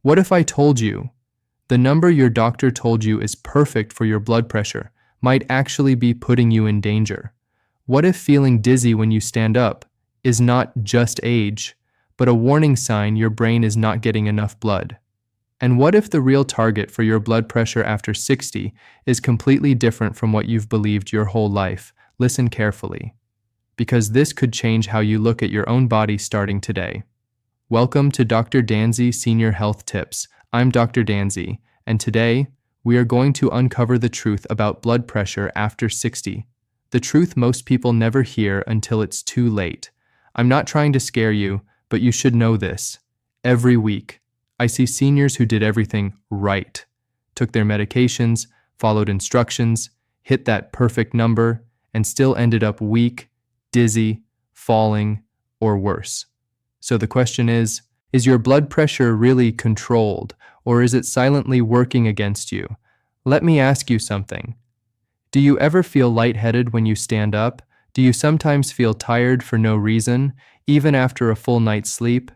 What if I told you the number your doctor told you is perfect for your blood pressure might actually be putting you in danger? What if feeling dizzy when you stand up is not just age, but a warning sign your brain is not getting enough blood? And what if the real target for your blood pressure after 60 is completely different from what you've believed your whole life? Listen carefully, because this could change how you look at your own body starting today. Welcome to Dr. Danzy Senior Health Tips. I'm Dr. Danzy, and today we are going to uncover the truth about blood pressure after 60. The truth most people never hear until it's too late. I'm not trying to scare you, but you should know this. Every week, I see seniors who did everything right, took their medications, followed instructions, hit that perfect number, and still ended up weak, dizzy, falling, or worse. So the question is your blood pressure really controlled, or is it silently working against you? Let me ask you something. Do you ever feel lightheaded when you stand up? Do you sometimes feel tired for no reason, even after a full night's sleep?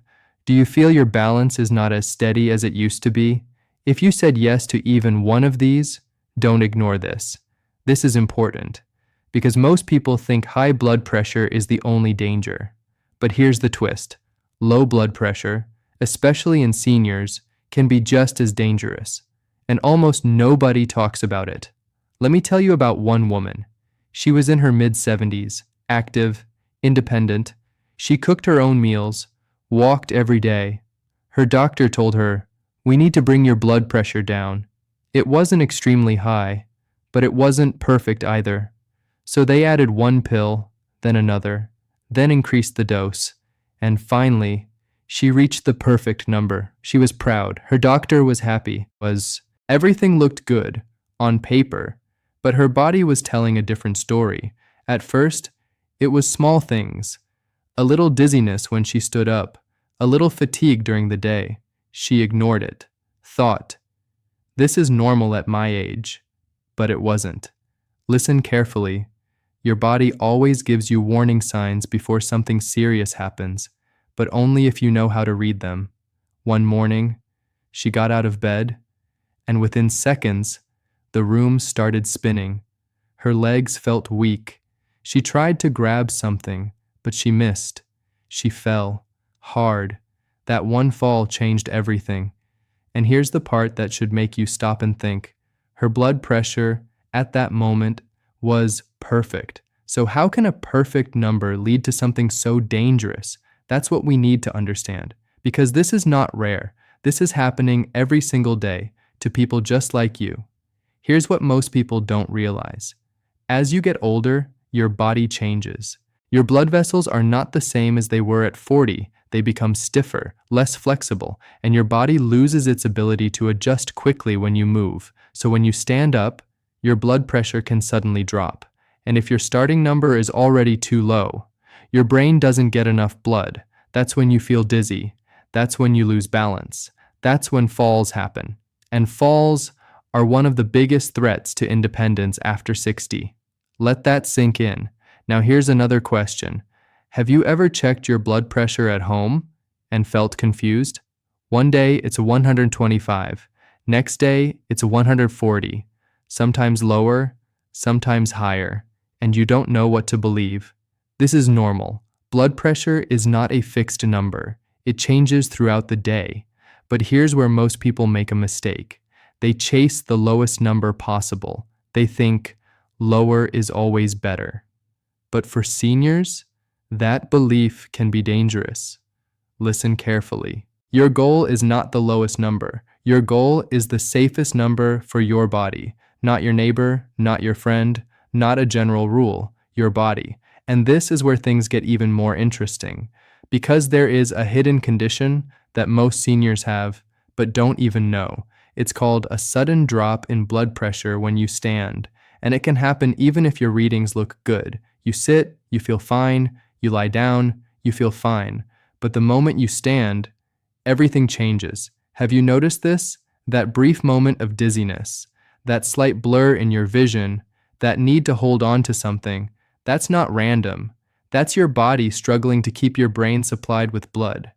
Do you feel your balance is not as steady as it used to be? If you said yes to even one of these, don't ignore this. This is important, because most people think high blood pressure is the only danger. But here's the twist. Low blood pressure, especially in seniors, can be just as dangerous, and almost nobody talks about it. Let me tell you about one woman. She was in her mid-70s, active, independent. She cooked her own meals, walked every day. Her doctor told her, "We need to bring your blood pressure down." It wasn't extremely high, but it wasn't perfect either. So they added one pill, then another, then increased the dose, and finally, she reached the perfect number. She was proud. Her doctor was happy. Everything looked good on paper, but her body was telling a different story. At first, it was small things. A little dizziness when she stood up, a little fatigue during the day. She ignored it, thought, "This is normal at my age." But it wasn't. Listen carefully. Your body always gives you warning signs before something serious happens, but only if you know how to read them. One morning, she got out of bed, and within seconds, the room started spinning. Her legs felt weak. She tried to grab something, but she missed. She fell, hard. That one fall changed everything. And here's the part that should make you stop and think. Her blood pressure, at that moment, was perfect. So how can a perfect number lead to something so dangerous? That's what we need to understand, because this is not rare. This is happening every single day to people just like you. Here's what most people don't realize. As you get older, your body changes. Your blood vessels are not the same as they were at 40. They become stiffer, less flexible, and your body loses its ability to adjust quickly when you move. So when you stand up, your blood pressure can suddenly drop. And if your starting number is already too low, your brain doesn't get enough blood. That's when you feel dizzy. That's when you lose balance. That's when falls happen. And falls are one of the biggest threats to independence after 60. Let that sink in. Now here's another question. Have you ever checked your blood pressure at home and felt confused? One day it's 125. Next day it's 140. Sometimes lower, sometimes higher, and you don't know what to believe. This is normal. Blood pressure is not a fixed number. It changes throughout the day. But here's where most people make a mistake. They chase the lowest number possible. They think lower is always better. But for seniors, that belief can be dangerous. Listen carefully. Your goal is not the lowest number. Your goal is the safest number for your body. Not your neighbor, not your friend, not a general rule, your body. And this is where things get even more interesting, because there is a hidden condition that most seniors have, but don't even know. It's called a sudden drop in blood pressure when you stand, and it can happen even if your readings look good. You sit, you feel fine, you lie down, you feel fine. But the moment you stand, everything changes. Have you noticed this? That brief moment of dizziness, that slight blur in your vision, that need to hold on to something, that's not random. That's your body struggling to keep your brain supplied with blood.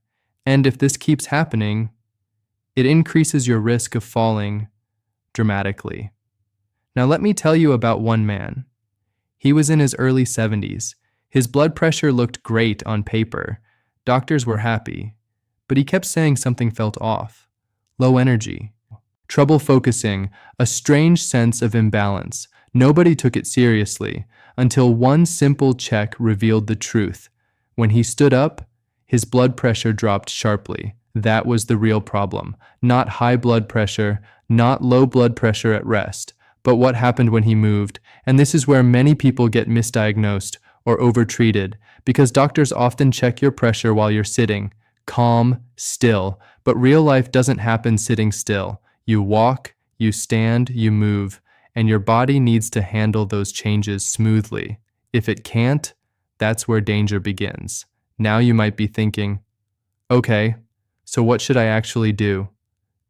And if this keeps happening, It increases your risk of falling dramatically. Now let me tell you about one man. He was in his early 70s. His blood pressure looked great on paper. Doctors were happy. But he kept saying something felt off. Low energy, trouble focusing, a strange sense of imbalance. Nobody took it seriously until one simple check revealed the truth. When he stood up, his blood pressure dropped sharply. That was the real problem. Not high blood pressure, not low blood pressure at rest, but what happened when he moved. And this is where many people get misdiagnosed or overtreated, because doctors often check your pressure while you're sitting, calm, still. But real life doesn't happen sitting still. You walk, you stand, you move, and your body needs to handle those changes smoothly. If it can't, that's where danger begins. Now you might be thinking, okay, so what should I actually do?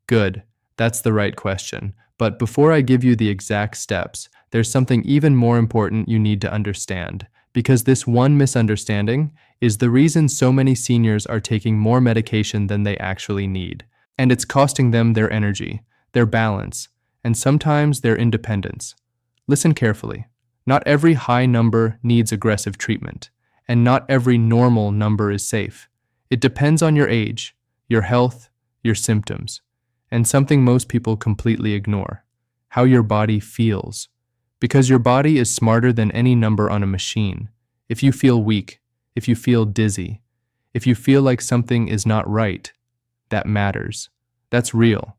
Good, that's the right question. But before I give you the exact steps, there's something even more important you need to understand, because this one misunderstanding is the reason so many seniors are taking more medication than they actually need. And it's costing them their energy, their balance, and sometimes their independence. Listen carefully. Not every high number needs aggressive treatment, and not every normal number is safe. It depends on your age, your health, your symptoms, and something most people completely ignore: how your body feels. Because your body is smarter than any number on a machine. If you feel weak, if you feel dizzy, if you feel like something is not right, that matters. That's real.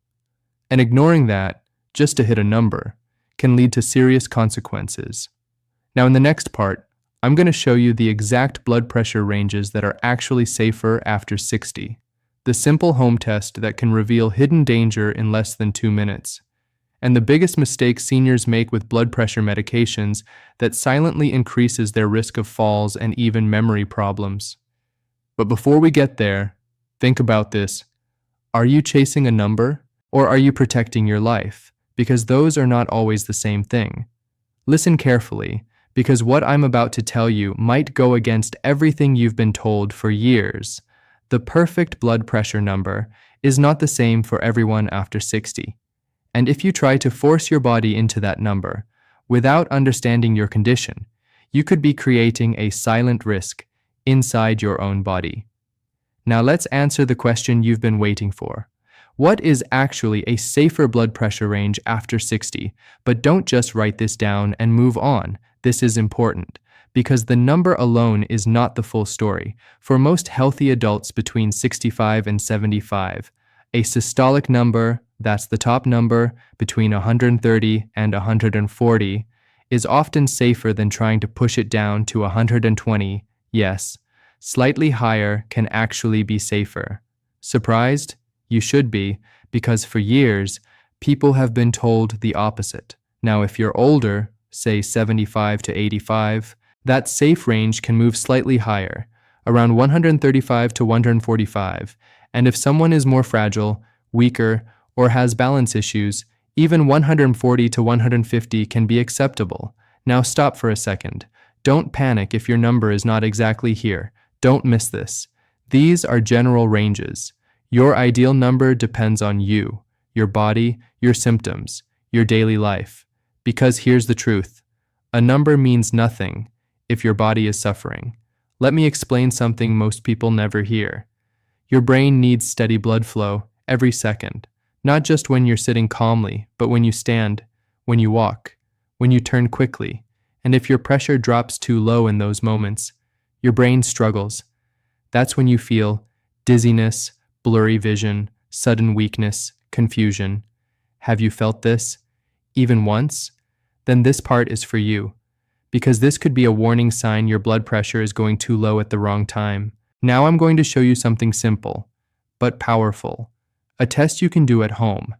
And ignoring that, just to hit a number, can lead to serious consequences. Now in the next part, I'm going to show you the exact blood pressure ranges that are actually safer after 60. The simple home test that can reveal hidden danger in less than 2 minutes. And the biggest mistake seniors make with blood pressure medications that silently increases their risk of falls and even memory problems. But before we get there, think about this. Are you chasing a number, or are you protecting your life? Because those are not always the same thing. Listen carefully, because what I'm about to tell you might go against everything you've been told for years. The perfect blood pressure number is not the same for everyone after 60. And if you try to force your body into that number, without understanding your condition, you could be creating a silent risk inside your own body. Now let's answer the question you've been waiting for. What is actually a safer blood pressure range after 60? But don't just write this down and move on. This is important, because the number alone is not the full story. For most healthy adults between 65 and 75, a systolic number, that's the top number, between 130 and 140, is often safer than trying to push it down to 120. Yes, slightly higher can actually be safer. Surprised? You should be, because for years, people have been told the opposite. Now, if you're older, say 75 to 85, that safe range can move slightly higher, around 135 to 145. And if someone is more fragile, weaker, or has balance issues, even 140 to 150 can be acceptable. Now stop for a second. Don't panic if your number is not exactly here. Don't miss this. These are general ranges. Your ideal number depends on you, your body, your symptoms, your daily life. Because here's the truth. A number means nothing if your body is suffering. Let me explain something most people never hear. Your brain needs steady blood flow every second, not just when you're sitting calmly, but when you stand, when you walk, when you turn quickly. And if your pressure drops too low in those moments, your brain struggles. That's when you feel dizziness, blurry vision, sudden weakness, confusion. Have you felt this? Even once? Then this part is for you, because this could be a warning sign your blood pressure is going too low at the wrong time. Now I'm going to show you something simple, but powerful. A test you can do at home.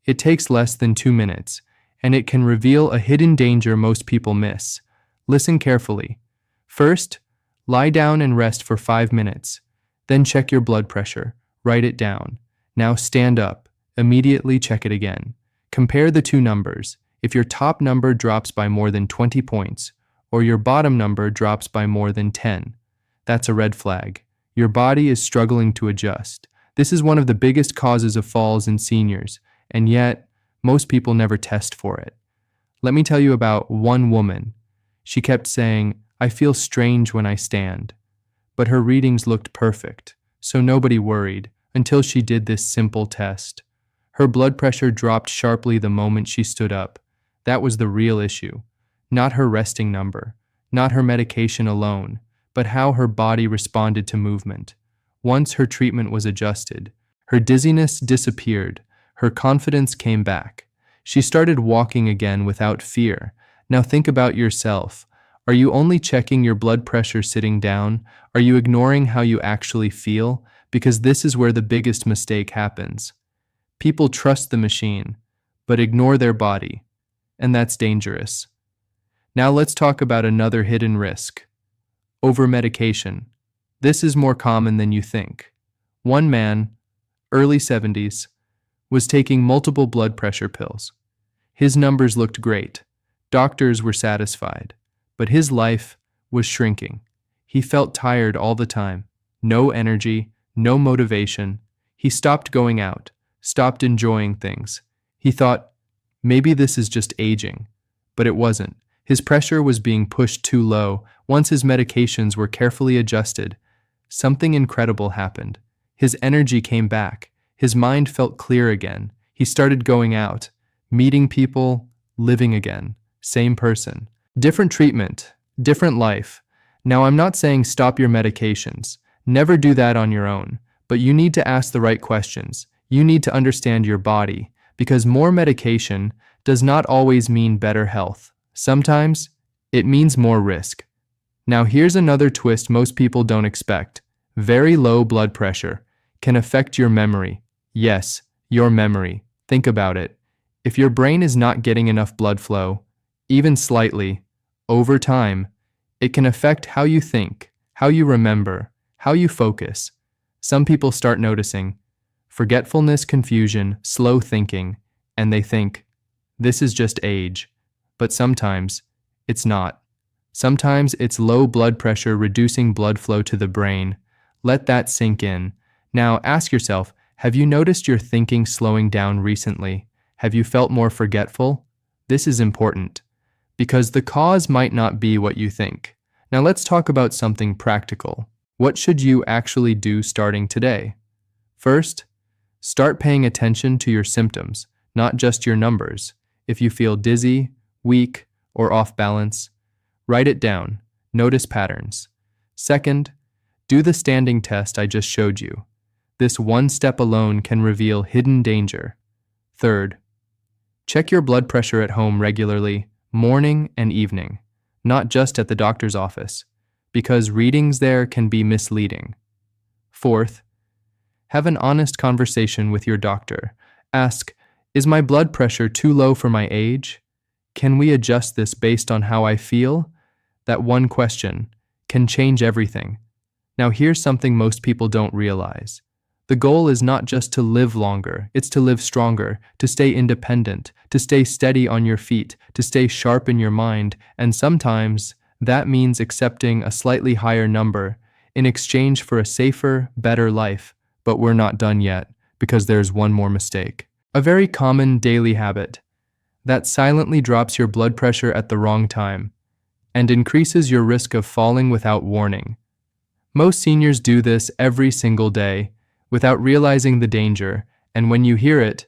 It takes less than 2 minutes, and it can reveal a hidden danger most people miss. Listen carefully. First, lie down and rest for 5 minutes. Then check your blood pressure. Write it down. Now stand up. Immediately check it again. Compare the two numbers. If your top number drops by more than 20 points, or your bottom number drops by more than 10, that's a red flag. Your body is struggling to adjust. This is one of the biggest causes of falls in seniors, and yet most people never test for it. Let me tell you about one woman. She kept saying, "I feel strange when I stand." But her readings looked perfect, so nobody worried until she did this simple test. Her blood pressure dropped sharply the moment she stood up. That was the real issue. Not her resting number, not her medication alone, but how her body responded to movement. Once her treatment was adjusted, her dizziness disappeared, her confidence came back. She started walking again without fear. Now think about yourself. Are you only checking your blood pressure sitting down? Are you ignoring how you actually feel? Because this is where the biggest mistake happens. People trust the machine, but ignore their body, and that's dangerous. Now let's talk about another hidden risk: over-medication. This is more common than you think. One man, early 70s, was taking multiple blood pressure pills. His numbers looked great. Doctors were satisfied, but his life was shrinking. He felt tired all the time, no energy, no motivation. He stopped going out, stopped enjoying things. He thought, maybe this is just aging, but it wasn't. His pressure was being pushed too low. Once his medications were carefully adjusted, something incredible happened. His energy came back. His mind felt clear again. He started going out, meeting people, living again. Same person. Different treatment, different life. Now, I'm not saying stop your medications. Never do that on your own. But you need to ask the right questions. You need to understand your body, because more medication does not always mean better health. Sometimes it means more risk. Now, here's another twist most people don't expect. Very low blood pressure can affect your memory. Yes, your memory. Think about it. If your brain is not getting enough blood flow, even slightly, over time, it can affect how you think, how you remember, how you focus. Some people start noticing forgetfulness, confusion, slow thinking, and they think, this is just age. But sometimes it's not. Sometimes it's low blood pressure reducing blood flow to the brain. Let that sink in. Now ask yourself, have you noticed your thinking slowing down recently? Have you felt more forgetful? This is important, because the cause might not be what you think. Now let's talk about something practical. What should you actually do starting today? First, start paying attention to your symptoms, not just your numbers. If you feel dizzy, weak, or off balance, write it down. Notice patterns. Second, do the standing test I just showed you. This one step alone can reveal hidden danger. Third, check your blood pressure at home regularly, morning and evening, not just at the doctor's office, because readings there can be misleading. Fourth, have an honest conversation with your doctor. Ask, is my blood pressure too low for my age? Can we adjust this based on how I feel? That one question can change everything. Now here's something most people don't realize. The goal is not just to live longer, it's to live stronger, to stay independent, to stay steady on your feet, to stay sharp in your mind, and sometimes that means accepting a slightly higher number in exchange for a safer, better life. But we're not done yet, because there's one more mistake. A very common daily habit that silently drops your blood pressure at the wrong time and increases your risk of falling without warning. Most seniors do this every single day without realizing the danger, and when you hear it,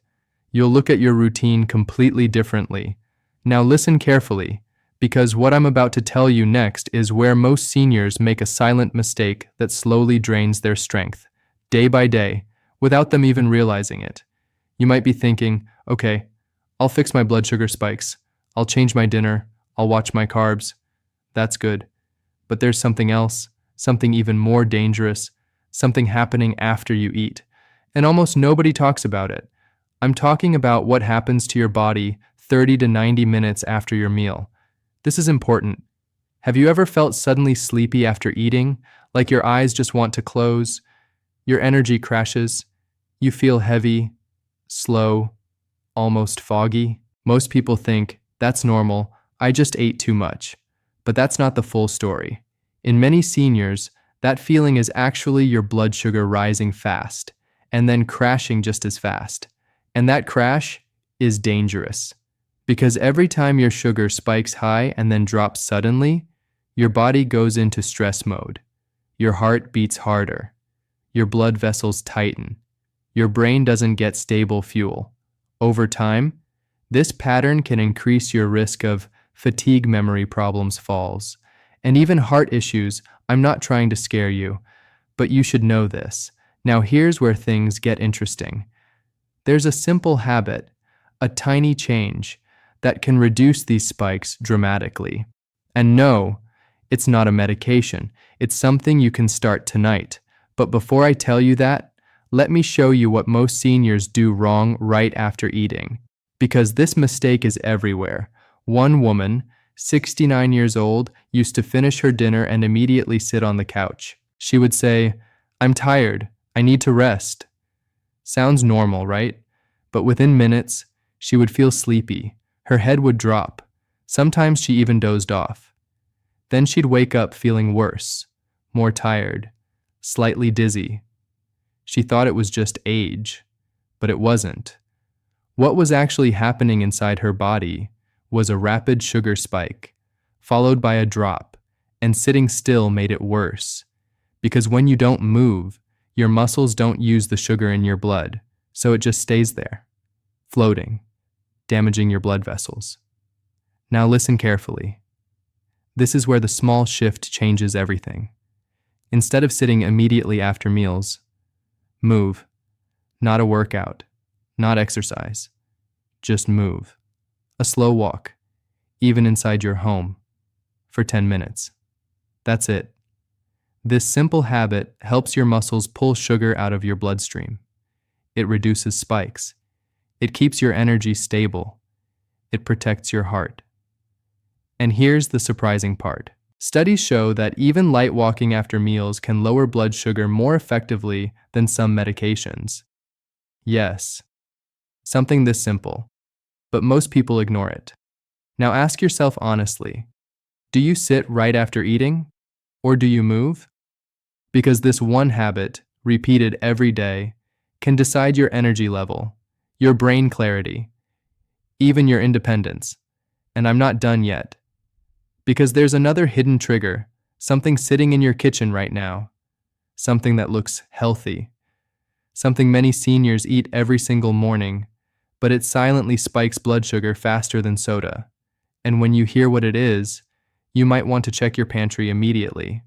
you'll look at your routine completely differently. Now listen carefully, because what I'm about to tell you next is where most seniors make a silent mistake that slowly drains their strength, day by day, without them even realizing it. You might be thinking, okay, I'll fix my blood sugar spikes. I'll change my dinner. I'll watch my carbs. That's good. But there's something else, something even more dangerous, something happening after you eat. And almost nobody talks about it. I'm talking about what happens to your body 30 to 90 minutes after your meal. This is important. Have you ever felt suddenly sleepy after eating, like your eyes just want to close? Your energy crashes. You feel heavy, slow, almost foggy. Most people think, that's normal, I just ate too much. But that's not the full story. In many seniors, that feeling is actually your blood sugar rising fast. and then crashing just as fast. And that crash is dangerous because every time your sugar spikes high and then drops suddenly, your body goes into stress mode. Your heart beats harder. Your blood vessels tighten. Your brain doesn't get stable fuel. Over time, this pattern can increase your risk of fatigue, memory problems, falls, and even heart issues. I'm not trying to scare you, but you should know this. Now here's where things get interesting. There's a simple habit, a tiny change, that can reduce these spikes dramatically. And no, it's not a medication. It's something you can start tonight. But before I tell you that, let me show you what most seniors do wrong right after eating. Because this mistake is everywhere. One woman, 69 years old, used to finish her dinner and immediately sit on the couch. She would say, "I'm tired. I need to rest." Sounds normal, right? But within minutes, she would feel sleepy. Her head would drop. Sometimes she even dozed off. Then she'd wake up feeling worse, more tired, slightly dizzy. She thought it was just age, but it wasn't. What was actually happening inside her body was a rapid sugar spike, followed by a drop, and sitting still made it worse. Because when you don't move, your muscles don't use the sugar in your blood, so it just stays there, floating, damaging your blood vessels. Now listen carefully. This is where the small shift changes everything. Instead of sitting immediately after meals, move. Not a workout, not exercise. Just move. A slow walk, even inside your home, for 10 minutes. That's it. This simple habit helps your muscles pull sugar out of your bloodstream. It reduces spikes. It keeps your energy stable. It protects your heart. And here's the surprising part. Studies show that even light walking after meals can lower blood sugar more effectively than some medications. Yes, something this simple, but most people ignore it. Now ask yourself honestly, do you sit right after eating, or do you move? Because this one habit, repeated every day, can decide your energy level, your brain clarity, even your independence. And I'm not done yet. Because there's another hidden trigger, something sitting in your kitchen right now, something that looks healthy, something many seniors eat every single morning, but it silently spikes blood sugar faster than soda. And when you hear what it is, you might want to check your pantry immediately.